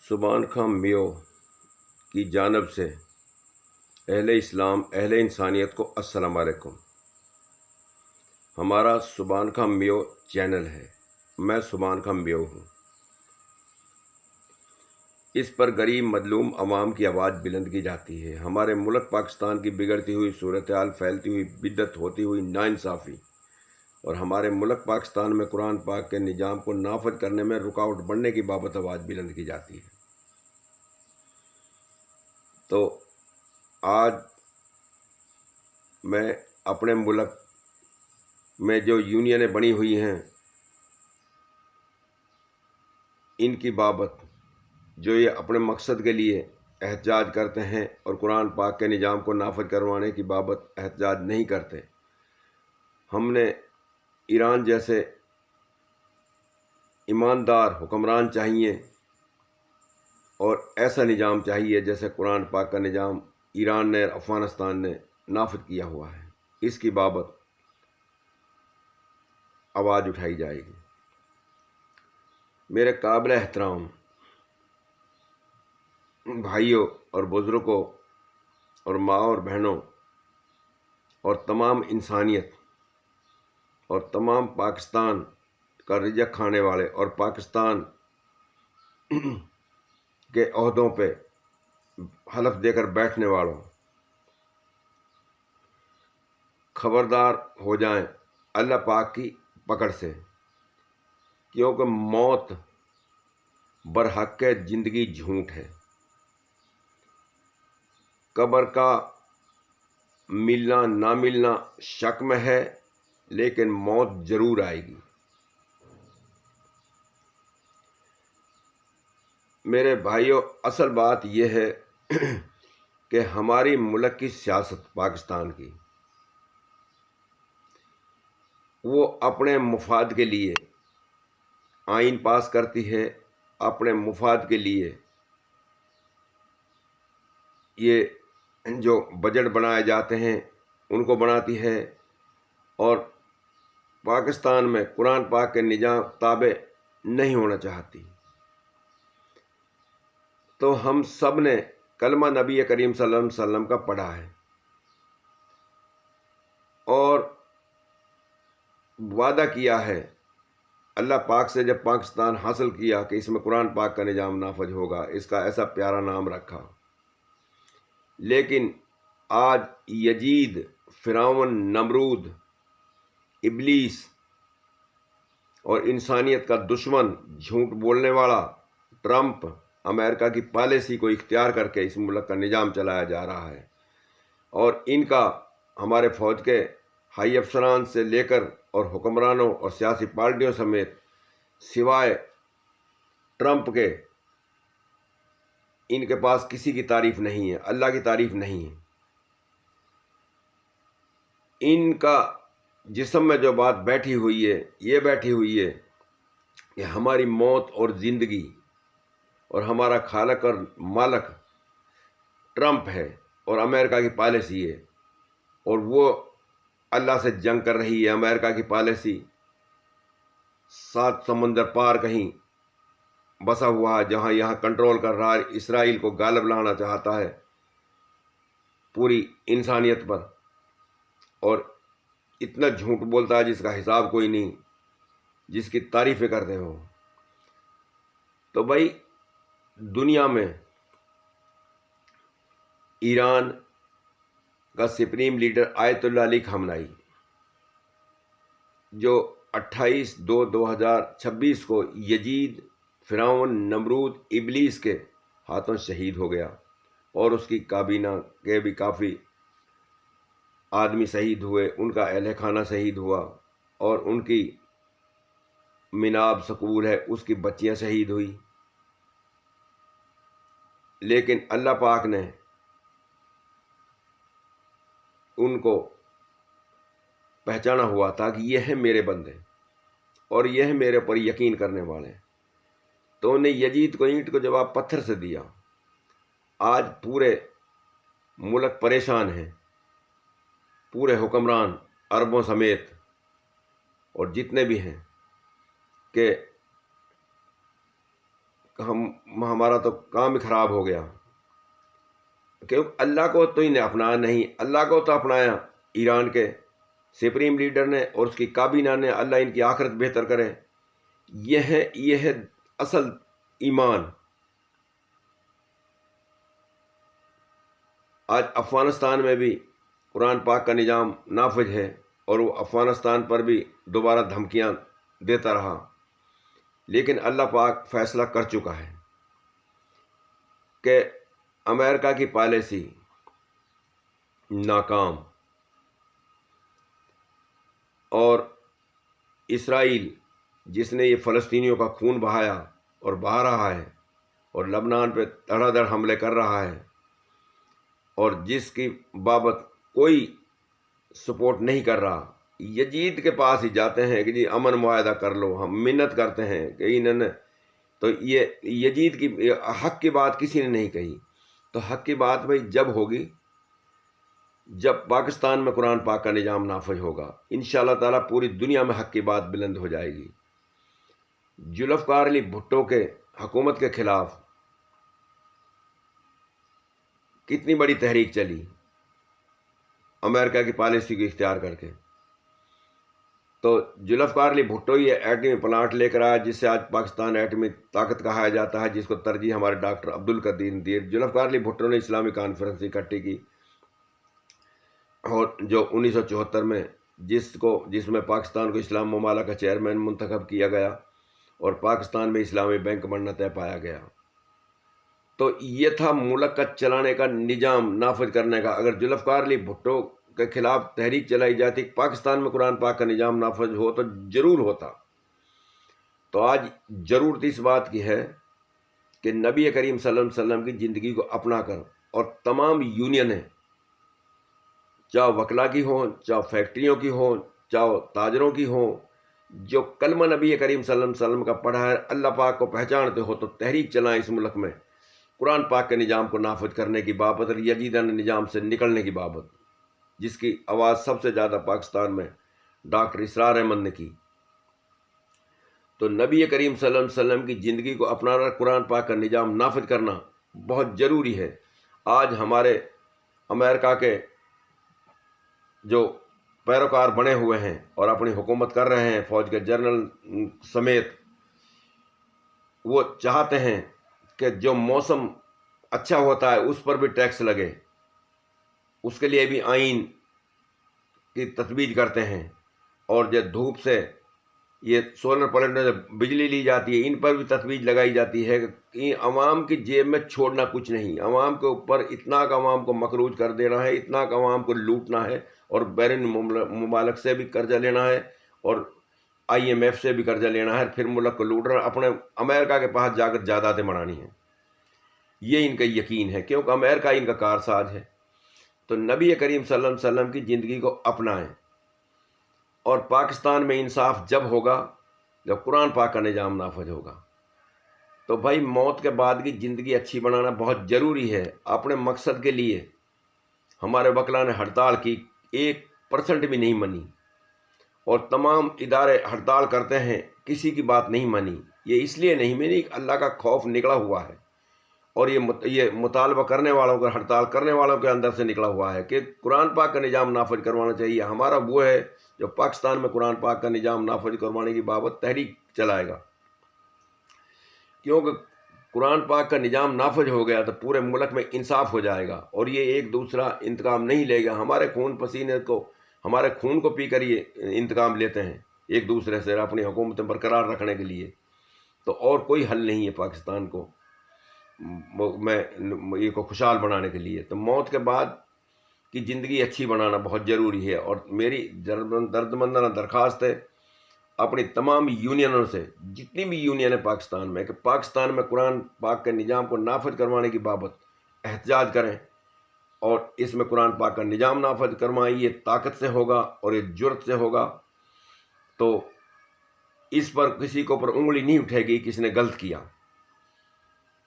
سبحان خان میو کی جانب سے اہل اسلام، اہل انسانیت کو السلام علیکم۔ ہمارا سبحان خان میو چینل ہے، میں سبحان خان میو ہوں۔ اس پر غریب مظلوم عوام کی آواز بلند کی جاتی ہے۔ ہمارے ملک پاکستان کی بگڑتی ہوئی صورتحال، پھیلتی ہوئی بدعت، ہوتی ہوئی ناانصافی اور ہمارے ملک پاکستان میں قرآن پاک کے نظام کو نافذ کرنے میں رکاوٹ بننے کی بابت آواز بلند کی جاتی ہے۔ تو آج میں اپنے ملک میں جو یونینیں بنی ہوئی ہیں ان کی بابت، جو یہ اپنے مقصد کے لیے احتجاج کرتے ہیں اور قرآن پاک کے نظام کو نافذ کروانے کی بابت احتجاج نہیں کرتے، ہم نے ایران جیسے ایماندار حکمران چاہیے اور ایسا نظام چاہیے جیسے قرآن پاک کا نظام ایران نے اور افغانستان نے نافذ کیا ہوا ہے۔ اس کی بابت آواز اٹھائی جائے گی۔ میرے قابل احترام بھائیوں اور بزرگوں اور ماں اور بہنوں اور تمام انسانیت اور تمام پاکستان کا رزق کھانے والے اور پاکستان کے عہدوں پہ حلف دے کر بیٹھنے والوں، خبردار ہو جائیں اللہ پاک کی پکڑ سے، کیونکہ موت برحق ہے، زندگی جھوٹ ہے۔ قبر کا ملنا نہ ملنا شک میں ہے، لیکن موت ضرور آئے گی۔ میرے بھائیوں، اصل بات یہ ہے کہ ہماری ملک کی سیاست پاکستان کی، وہ اپنے مفاد کے لیے آئین پاس کرتی ہے، اپنے مفاد کے لیے یہ جو بجٹ بنائے جاتے ہیں ان کو بناتی ہے، اور پاکستان میں قرآن پاک کے نظام تابع نہیں ہونا چاہتی۔ تو ہم سب نے کلمہ نبی کریم صلی اللہ علیہ وسلم کا پڑھا ہے اور وعدہ کیا ہے اللہ پاک سے، جب پاکستان حاصل کیا کہ اس میں قرآن پاک کا نظام نافذ ہوگا، اس کا ایسا پیارا نام رکھا۔ لیکن آج یزید، فرعون، نمرود، ابلیس اور انسانیت کا دشمن، جھوٹ بولنے والا ٹرمپ، امریکہ کی پالیسی کو اختیار کر کے اس ملک کا نظام چلایا جا رہا ہے، اور ان کا ہمارے فوج کے ہائی افسران سے لے کر اور حکمرانوں اور سیاسی پارٹیوں سمیت سوائے ٹرمپ کے ان کے پاس کسی کی تعریف نہیں ہے، اللہ کی تعریف نہیں ہے۔ ان کا جسم میں جو بات بیٹھی ہوئی ہے، یہ بیٹھی ہوئی ہے کہ ہماری موت اور زندگی اور ہمارا خالق اور مالک ٹرمپ ہے اور امریکہ کی پالیسی ہے، اور وہ اللہ سے جنگ کر رہی ہے۔ امریکہ کی پالیسی 7 سمندر پار کہیں بسا ہوا ہے، جہاں یہاں کنٹرول کر رہا ہے، اسرائیل کو غالب لانا چاہتا ہے پوری انسانیت پر، اور اتنا جھوٹ بولتا ہے جس کا حساب کوئی نہیں، جس کی تعریفیں کرتے ہو۔ تو بھائی، دنیا میں ایران کا سپریم لیڈر آیت اللہ علی خامنائی، جو 28/2/2026 کو یزید، فرعون، نمرود، ابلیس کے ہاتھوں شہید ہو گیا، اور اس کی کابینہ کے بھی کافی آدمی شہید ہوئے، ان کا اہل خانہ شہید ہوا، اور ان کی مناب سکول ہے اس کی بچیاں شہید ہوئی۔ لیکن اللہ پاک نے ان کو پہچانا ہوا تھا کہ یہ ہیں میرے بندے اور یہ ہیں میرے پر یقین کرنے والے، تو انہیں یزید کو اینٹ کو جواب پتھر سے دیا۔ آج پورے ملک پریشان ہیں، پورے حکمران عربوں سمیت اور جتنے بھی ہیں، کہ ہمارا تو کام ہی خراب ہو گیا، کیونکہ اللہ کو تو انہیں اپنایا نہیں، اللہ کو تو اپنایا ایران کے سپریم لیڈر نے اور اس کی کابینہ نے۔ اللہ ان کی آخرت بہتر کرے۔ یہ ہے اصل ایمان۔ آج افغانستان میں بھی قرآن پاک کا نظام نافذ ہے، اور وہ افغانستان پر بھی دوبارہ دھمکیاں دیتا رہا، لیکن اللہ پاک فیصلہ کر چکا ہے کہ امریکہ کی پالیسی ناکام، اور اسرائیل جس نے یہ فلسطینیوں کا خون بہایا اور بہا رہا ہے، اور لبنان پہ دھڑا دھڑ حملے کر رہا ہے، اور جس کی بابت کوئی سپورٹ نہیں کر رہا، یزید کے پاس ہی جاتے ہیں کہ جی امن معاہدہ کر لو، ہم منت کرتے ہیں کہ انہوں نے تو یہ یزید کی حق کی بات کسی نے نہیں کہی۔ تو حق کی بات بھائی جب ہوگی جب پاکستان میں قرآن پاک کا نظام نافذ ہوگا، انشاءاللہ تعالیٰ پوری دنیا میں حق کی بات بلند ہو جائے گی۔ ذوالفقار علی بھٹو کے حکومت کے خلاف کتنی بڑی تحریک چلی امریکہ کی پالیسی کو اختیار کر کے، تو ذوالفقار علی بھٹو یہ ایٹمی پلانٹ لے کر آیا جس سے آج پاکستان ایٹمی طاقت کہا جاتا ہے، جس کو ترجیح ہمارے ڈاکٹر عبدالقدیر دیر۔ ذوالفقار علی بھٹو نے اسلامی کانفرنس اکٹھی کی، اور جو 1974 میں جس میں پاکستان کو اسلام ممالک کا چیئرمین منتخب کیا گیا، اور پاکستان میں اسلامی بینک بننا طے پایا گیا۔ تو یہ تھا ملک کا چلانے کا نظام نافذ کرنے کا۔ اگر ذوالفقار علی بھٹو کے خلاف تحریک چلائی جاتی پاکستان میں قرآن پاک کا نظام نافذ ہو تو ضرور ہوتا۔ تو آج ضرورت اس بات کی ہے کہ نبی کریم صلی اللہ علیہ وسلم کی زندگی کو اپنا کر، اور تمام یونینیں، چاہے وکلا کی ہوں، چاہے فیکٹریوں کی ہوں، چاہے تاجروں کی ہوں، جو کلمہ نبی کریم صلی اللہ علیہ وسلم کا پڑھا ہے، اللہ پاک کو پہچانتے ہو، تو تحریک چلائیں اس ملک میں قرآن پاک کے نظام کو نافذ کرنے کی بابت، اور یزیدانہ نظام سے نکلنے کی بابت، جس کی آواز سب سے زیادہ پاکستان میں ڈاکٹر اسرار احمد نے کی۔ تو نبی کریم صلی اللہ علیہ وسلم کی زندگی کو اپنانا، قرآن پاک کا نظام نافذ کرنا بہت ضروری ہے۔ آج ہمارے امریکہ کے جو پیروکار بنے ہوئے ہیں اور اپنی حکومت کر رہے ہیں، فوج کے جنرل سمیت، وہ چاہتے ہیں کہ جو موسم اچھا ہوتا ہے اس پر بھی ٹیکس لگے، اس کے لیے بھی آئین کی تجویز کرتے ہیں، اور جو دھوپ سے یہ سولر پلنٹوں سے بجلی لی جاتی ہے ان پر بھی تجویز لگائی جاتی ہے کہ عوام کی جیب میں چھوڑنا کچھ نہیں، عوام کے اوپر اتنا کا عوام کو مقروض کر دینا ہے، اتنا کا عوام کو لوٹنا ہے، اور بیرون ممالک سے بھی قرضہ لینا ہے، اور IMF سے بھی قرضہ لینا ہے، پھر ملک کو لوٹنا، اپنے امریکہ کے پاس جا کر جائیدادیں بنانی ہیں۔ یہ ان کا یقین ہے، کیونکہ امریکہ ان کا کارساز ہے۔ تو نبی کریم صلی اللہ علیہ وسلم کی زندگی کو اپنائیں، اور پاکستان میں انصاف جب ہوگا جب قرآن پاک کا نظام نافذ ہوگا۔ تو بھائی موت کے بعد کی زندگی اچھی بنانا بہت ضروری ہے۔ اپنے مقصد کے لیے ہمارے وکلا نے ہڑتال کی، 1% بھی نہیں منی، اور تمام ادارے ہڑتال کرتے ہیں، کسی کی بات نہیں مانی۔ یہ اس لیے نہیں منی کہ اللہ کا خوف نکلا ہوا ہے، اور یہ مطالبہ کرنے والوں کا، ہڑتال کرنے والوں کے اندر سے نکلا ہوا ہے کہ قرآن پاک کا نظام نافذ کروانا چاہیے۔ ہمارا وہ ہے جو پاکستان میں قرآن پاک کا نظام نافذ کروانے کی بابت تحریک چلائے گا، کیونکہ قرآن پاک کا نظام نافذ ہو گیا تو پورے ملک میں انصاف ہو جائے گا، اور یہ ایک دوسرا انتقام نہیں لے گا۔ ہمارے خون پسینے کو، ہمارے خون کو پی کر یہ انتقام لیتے ہیں ایک دوسرے سے اپنی حکومتیں برقرار رکھنے کے لیے۔ تو اور کوئی حل نہیں ہے پاکستان کو یہ کو خوشحال بنانے کے لیے۔ تو موت کے بعد کی زندگی اچھی بنانا بہت ضروری ہے، اور میری دردمندانہ درخواست ہے اپنی تمام یونینوں سے، جتنی بھی یونین ہے پاکستان میں، کہ پاکستان میں قرآن پاک کے نظام کو نافذ کروانے کی بابت احتجاج کریں، اور اس میں قرآن پاک کا نظام نافذ کروائیں۔ یہ طاقت سے ہوگا اور یہ جرت سے ہوگا، تو اس پر کسی کو پر انگلی نہیں اٹھے گی کس نے غلط کیا۔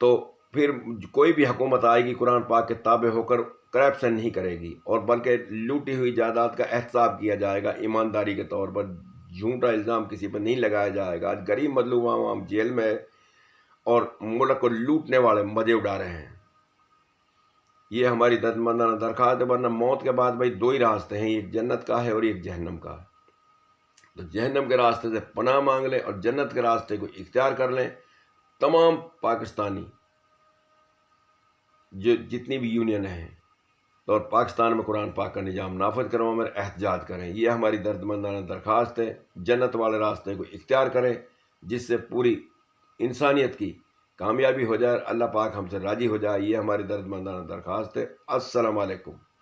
تو پھر کوئی بھی حکومت آئے گی قرآن پاک کے تابع ہو کر کرپشن نہیں کرے گی، اور بلکہ لوٹی ہوئی جائیداد کا احتساب کیا جائے گا ایمانداری کے طور پر، جھوٹا الزام کسی پر نہیں لگایا جائے گا۔ آج غریب مظلوم عوام جیل میں ہے، اور ملک کو لوٹنے والے مزے اڑا رہے ہیں۔ یہ ہماری دردمندانہ درخواست ہے، ورنہ موت کے بعد بھائی دو ہی راستے ہیں، ایک جنت کا ہے اور ایک جہنم کا ہے۔ تو جہنم کے راستے سے پناہ مانگ لیں اور جنت کے راستے کو اختیار کر لیں۔ تمام پاکستانی جو جتنی بھی یونین ہیں اور پاکستان میں قرآن پاک کا نظام نافذ کرواؤں میں احتجاج کریں، یہ ہماری دردمندانہ درخواست ہے۔ جنت والے راستے کو اختیار کریں جس سے پوری انسانیت کی کامیابی ہو جائے، اللہ پاک ہم سے راضی ہو جائے، یہ ہماری دردمندانہ درخواست ہے۔ السلام علیکم۔